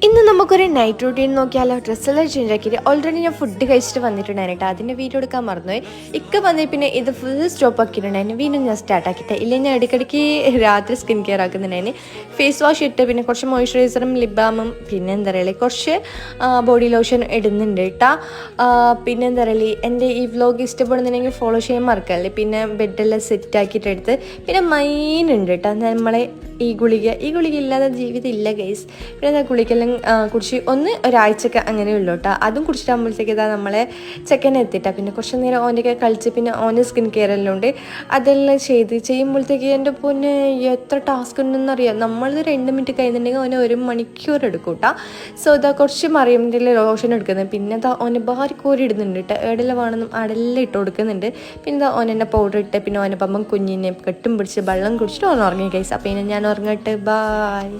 ഇന്ന് നമുക്കൊരു night routine നോക്കിയാലോ. ഡ്രസ്സെല്ലാം ചേഞ്ച് ആക്കിയിട്ട് ഓൾറെഡി ഞാൻ ഫുഡ് കഴിച്ചിട്ട് വന്നിട്ടുണ്ടായിരുന്നു. അതിൻ്റെ വീഡിയോ എടുക്കാൻ മറന്നുപോയി. വന്നേ പിന്നെ ഇത് ഫുൾ സ്റ്റോപ്പ് ആക്കിയിട്ടുണ്ടായിരുന്നു. വീണ്ടും ഞാൻ സ്റ്റാർട്ട് ആക്കിയിട്ട് ഇല്ലെങ്കിൽ ഞാൻ ഇടയ്ക്കിടയ്ക്ക് രാത്രി സ്കിൻ കെയർ ആക്കുന്നുണ്ടായിരുന്നു. ഫേസ് വാഷ് ഇട്ട് പിന്നെ കുറച്ച് മോയ്സ്ചറൈസറും ലിപ് ബാമും പിന്നെ എന്താ പറയുക കുറച്ച് ബോഡി ലോഷൻ ഇടുന്നുണ്ട് കേട്ടോ. പിന്നെ എന്താ പറയുക എൻ്റെ ഈ വ്ലോഗ് ഇഷ്ടപ്പെടുന്നുണ്ടെങ്കിൽ ഫോളോ ചെയ്യാൻ മറക്കല്ലേ. പിന്നെ ബെഡെല്ലാം സെറ്റ് ആക്കിയിട്ട് എടുത്ത് പിന്നെ മൈൻ ഉണ്ട് കേട്ടോ നമ്മളെ ഈ ഗുളിക ഇല്ലാതെ ജീവിതം ഇല്ല ഗൈസ്. പിന്നെ ഗുളികെല്ലാം കുടിച്ച് ഒരാഴ്ചയൊക്കെ അങ്ങനെയുള്ളൂ കേട്ടോ. അതും കുടിച്ചിട്ടാകുമ്പോഴത്തേക്ക് ഇതാ നമ്മളെ ചെക്കനെ എത്തിയിട്ടാണ്. പിന്നെ കുറച്ച് നേരം ഓൻ്റെയൊക്കെ കളിച്ച് പിന്നെ ഓൻ്റെ സ്കിൻ കെയർ എല്ലാം ഉണ്ട്. അതെല്ലാം ചെയ്യുമ്പോഴത്തേക്ക് എൻ്റെ പൊന്നെ എത്ര ടാസ്ക് ഉണ്ടെന്ന് അറിയാം. നമ്മളത് 2 മിനിറ്റ് കഴിയുന്നുണ്ടെങ്കിൽ ഓനെ 1 മണിക്കൂർ എടുക്കും കേട്ടോ. സോ ഇതാ കുറച്ച് മറിയമിൻ്റെ ലോഷൻ എടുക്കുന്നത്. പിന്നെ ഇതാ ഓനെ ഭാരി കോരി ഇടുന്നുണ്ട് കേട്ടോ. എവിടെല്ലാം വേണമെന്നും അടെല്ലാം ഇട്ട് കൊടുക്കുന്നുണ്ട്. പിന്നെ ഇതാ ഓനെന്നെ പൗഡർ ഇട്ട് പിന്നെ ഓനെ പമ്മം കുഞ്ഞിനെ കെട്ടും പിടിച്ച് വെള്ളം കുടിച്ചിട്ട് ഓൻ ഉറങ്ങി ഗൈസ്. അപ്പോൾ ഞാൻ ഉറങ്ങട്ടെ. ബായ്.